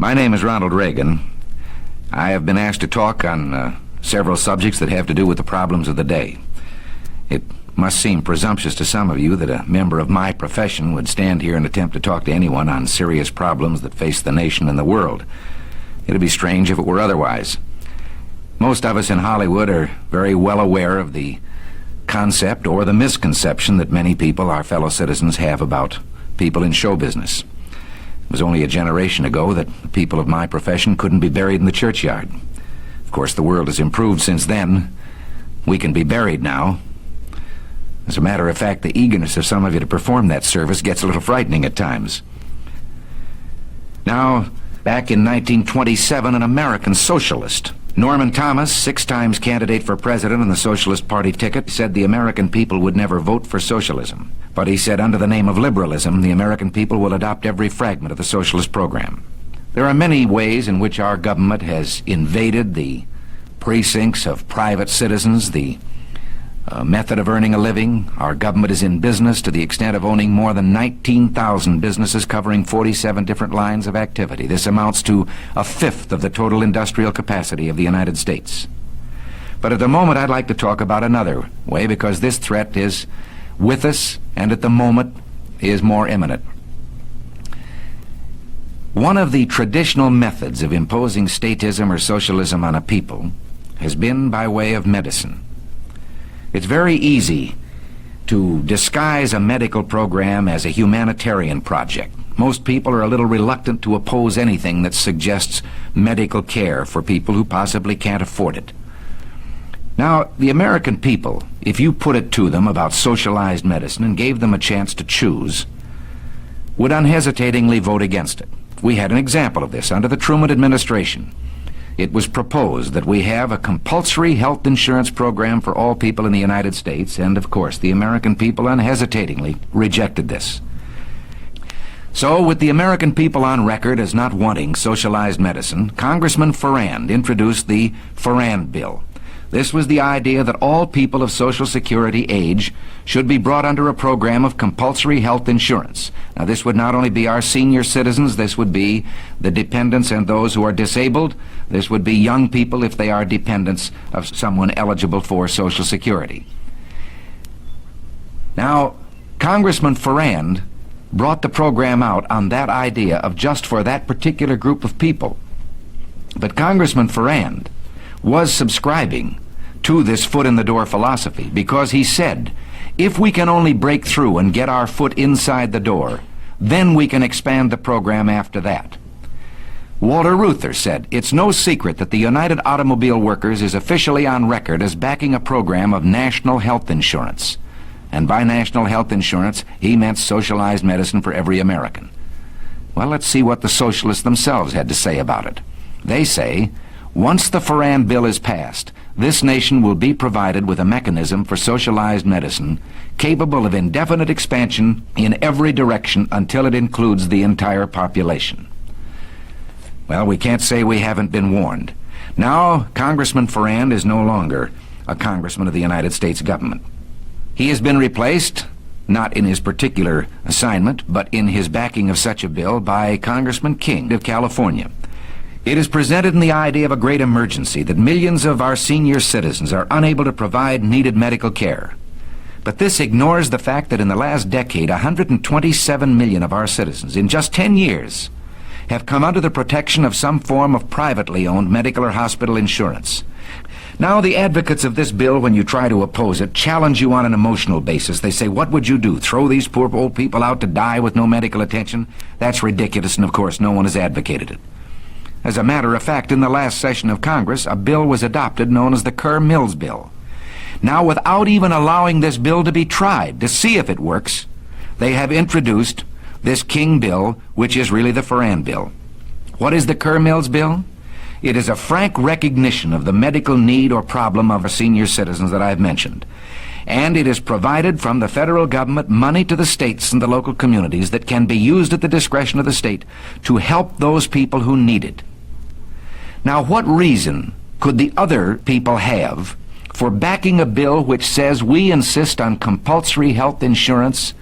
My name is Ronald Reagan. I have been asked to talk on several subjects that have to do with the problems of the day. It must seem presumptuous to some of you that a member of my profession would stand here and attempt to talk to anyone on serious problems that face the nation and the world. It'd be strange if it were otherwise. Most of us in Hollywood are very well aware of the concept or the misconception that many people, our fellow citizens, have about people in show business. It was only a generation ago that the people of my profession couldn't be buried in the churchyard. Of course, the world has improved since then. We can be buried now. As a matter of fact, the eagerness of some of you to perform that service gets a little frightening at times. Now, back in 1927, an American socialist, Norman Thomas, 6 times candidate for president on the Socialist Party ticket, said the American people would never vote for socialism. But he said under the name of liberalism, the American people will adopt every fragment of the socialist program. There are many ways in which our government has invaded the precincts of private citizens, the method of earning a living. Our government is in business to the extent of owning more than 19,000 businesses covering 47 different lines of activity. This amounts to 1/5 of the total industrial capacity of the United States. But at the moment, I'd like to talk about another way, because this threat is with us and at the moment is more imminent. One of the traditional methods of imposing statism or socialism on a people has been by way of medicine. It's very easy to disguise a medical program as a humanitarian project. Most people are a little reluctant to oppose anything that suggests medical care for people who possibly can't afford it. Now, the American people, if you put it to them about socialized medicine and gave them a chance to choose, would unhesitatingly vote against it. We had an example of this under the Truman administration. It was proposed that we have a compulsory health insurance program for all people in the United States, and of course the American people unhesitatingly rejected this. So, with the American people on record as not wanting socialized medicine, Congressman Ferrand introduced the Ferrand Bill. This was the idea that all people of Social Security age should be brought under a program of compulsory health insurance. Now, this would not only be our senior citizens, this would be the dependents and those who are disabled. This would be young people if they are dependents of someone eligible for Social Security. Now, Congressman Ferrand brought the program out on that idea of just for that particular group of people. But Congressman Ferrand was subscribing to this foot-in-the-door philosophy, because he said, if we can only break through and get our foot inside the door, then we can expand the program after that. Walter Reuther said, it's no secret that the United Automobile Workers is officially on record as backing a program of national health insurance. And by national health insurance, he meant socialized medicine for every American. Well, let's see what the socialists themselves had to say about it. They say, once the Ferrand Bill is passed, this nation will be provided with a mechanism for socialized medicine capable of indefinite expansion in every direction until it includes the entire population. Well, we can't say we haven't been warned. Now, Congressman Ferrand is no longer a congressman of the United States government. He has been replaced, not in his particular assignment, but in his backing of such a bill, by Congressman King of California. It is presented in the idea of a great emergency that millions of our senior citizens are unable to provide needed medical care. But this ignores the fact that in the last decade, 127 million of our citizens, in just 10 years, have come under the protection of some form of privately owned medical or hospital insurance. Now, the advocates of this bill, when you try to oppose it, challenge you on an emotional basis. They say, what would you do, throw these poor old people out to die with no medical attention? That's ridiculous, and of course no one has advocated it. As a matter of fact, in the last session of Congress, a bill was adopted known as the Kerr-Mills Bill. Now, without even allowing this bill to be tried to see if it works, they have introduced this King Bill, which is really the Ferrand Bill. What is the Kerr-Mills Bill? It is a frank recognition of the medical need or problem of our senior citizens that I've mentioned. And it is provided from the federal government money to the states and the local communities that can be used at the discretion of the state to help those people who need it. Now, what reason could the other people have for backing a bill which says we insist on compulsory health insurance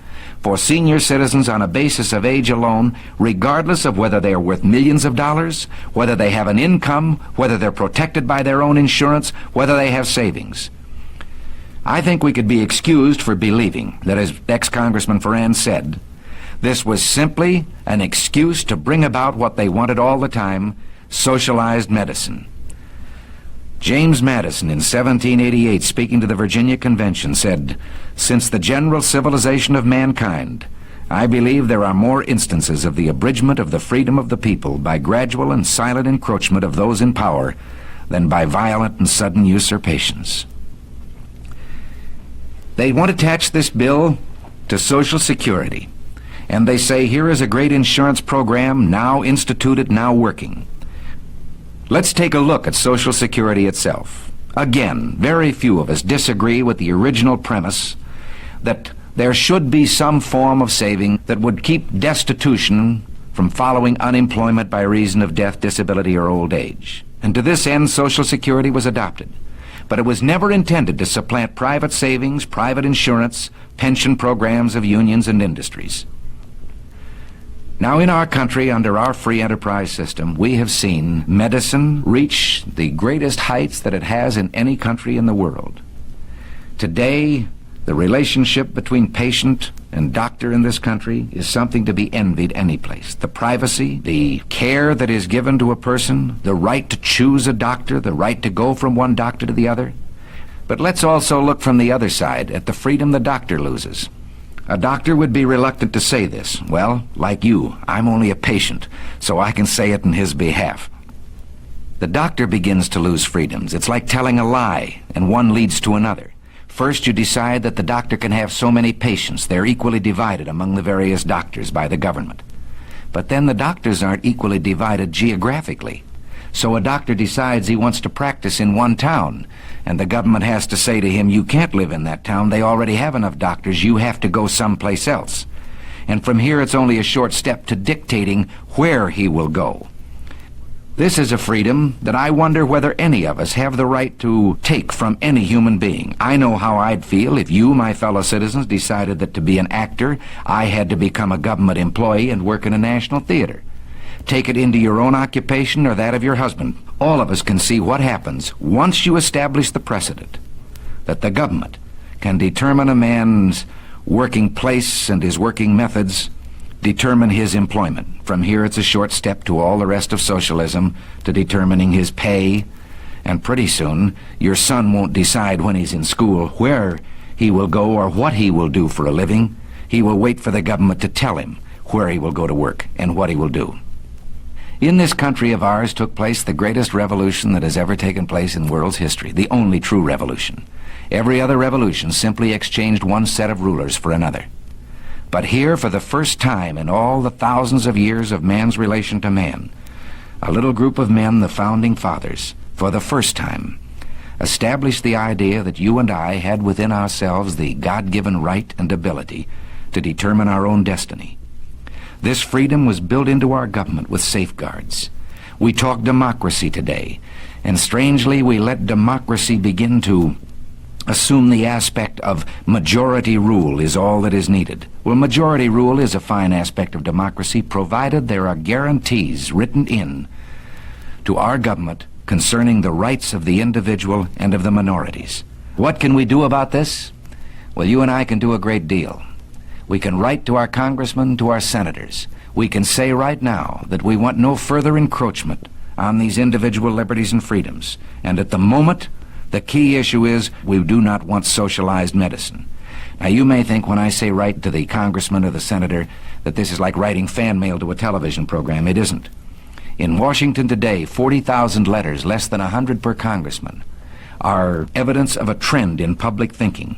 for senior citizens on a basis of age alone, regardless of whether they are worth millions of dollars, whether they have an income, whether they're protected by their own insurance, whether they have savings. I think we could be excused for believing that, as ex-Congressman Ferrand said, this was simply an excuse to bring about what they wanted all the time, socialized medicine. James Madison, in 1788, speaking to the Virginia Convention, said, "Since the general civilization of mankind, I believe there are more instances of the abridgment of the freedom of the people by gradual and silent encroachment of those in power than by violent and sudden usurpations." They want to attach this bill to Social Security, and they say, here is a great insurance program now instituted, now working. Let's take a look at Social Security itself. Again, very few of us disagree with the original premise that there should be some form of saving that would keep destitution from following unemployment by reason of death, disability, or old age. And to this end, Social Security was adopted. But it was never intended to supplant private savings, private insurance, pension programs of unions and industries. Now, in our country, under our free enterprise system, we have seen medicine reach the greatest heights that it has in any country in the world. Today, the relationship between patient and doctor in this country is something to be envied any place. The privacy, the care that is given to a person, the right to choose a doctor, the right to go from one doctor to the other. But let's also look from the other side at the freedom the doctor loses. A doctor would be reluctant to say this. Well, like you, I'm only a patient, so I can say it in his behalf. The doctor begins to lose freedoms. It's like telling a lie, and one leads to another. First, you decide that the doctor can have so many patients. They're equally divided among the various doctors by the government. But then the doctors aren't equally divided geographically. So a doctor decides he wants to practice in one town, and the government has to say to him, you can't live in that town. They already have enough doctors. You have to go someplace else. And from here, it's only a short step to dictating where he will go. This is a freedom that I wonder whether any of us have the right to take from any human being. I know how I'd feel if you, my fellow citizens, decided that to be an actor, I had to become a government employee and work in a national theater. Take it into your own occupation or that of your husband. All of us can see what happens once you establish the precedent that the government can determine a man's working place and his working methods, determine his employment. From here, it's a short step to all the rest of socialism, to determining his pay, and pretty soon your son won't decide when he's in school where he will go or what he will do for a living. He will wait for the government to tell him where he will go to work and what he will do. In this country of ours took place the greatest revolution that has ever taken place in the world's history, the only true revolution. Every other revolution simply exchanged one set of rulers for another. But here, for the first time in all the thousands of years of man's relation to man, a little group of men, the Founding Fathers, for the first time, established the idea that you and I had within ourselves the God-given right and ability to determine our own destiny. This freedom was built into our government with safeguards. We talk democracy today, and strangely we let democracy begin to assume the aspect of majority rule is all that is needed. Well, majority rule is a fine aspect of democracy, provided there are guarantees written in to our government concerning the rights of the individual and of the minorities. What can we do about this? Well, you and I can do a great deal. We can write to our congressmen, to our senators. We can say right now that we want no further encroachment on these individual liberties and freedoms. And at the moment, the key issue is we do not want socialized medicine. Now, you may think when I say write to the congressman or the senator that this is like writing fan mail to a television program. It isn't. In Washington today, 40,000 letters, less than 100 per congressman, are evidence of a trend in public thinking.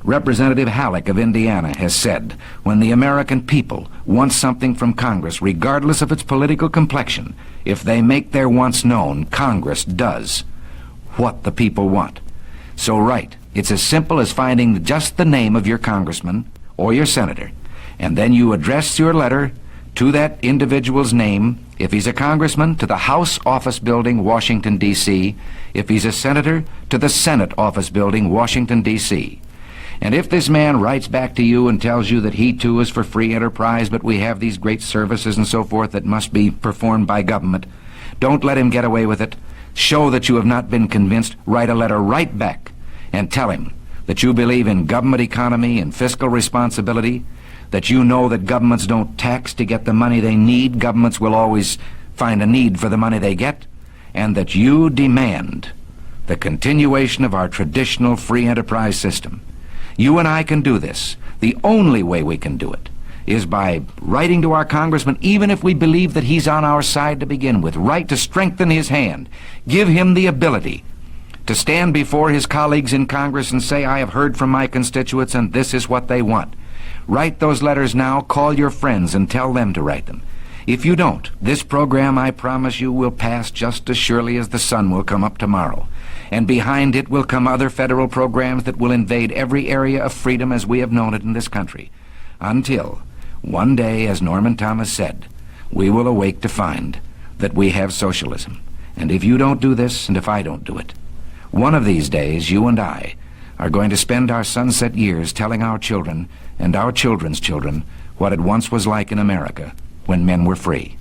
Representative Halleck of Indiana has said, when the American people want something from Congress, regardless of its political complexion, if they make their wants known, Congress does what the people want. So write. It's as simple as finding just the name of your congressman or your senator, and then you address your letter to that individual's name. If he's a congressman, to the House Office Building, Washington, D.C. If he's a senator, to the Senate Office Building, Washington, D.C. And if this man writes back to you and tells you that he too is for free enterprise, but we have these great services and so forth that must be performed by government, don't let him get away with it. Show that you have not been convinced. Write a letter right back and tell him that you believe in government economy and fiscal responsibility, that you know that governments don't tax to get the money they need. Governments will always find a need for the money they get, and that you demand the continuation of our traditional free enterprise system. You and I can do this. The only way we can do it is by writing to our congressman, even if we believe that he's on our side to begin with. Write to strengthen his hand. Give him the ability to stand before his colleagues in Congress and say, I have heard from my constituents and this is what they want. Write those letters now. Call your friends and tell them to write them. If you don't, this program, I promise you, will pass just as surely as the sun will come up tomorrow. And behind it will come other federal programs that will invade every area of freedom as we have known it in this country. Until, one day, as Norman Thomas said, we will awake to find that we have socialism. And if you don't do this, and if I don't do it, one of these days, you and I are going to spend our sunset years telling our children and our children's children what it once was like in America when men were free.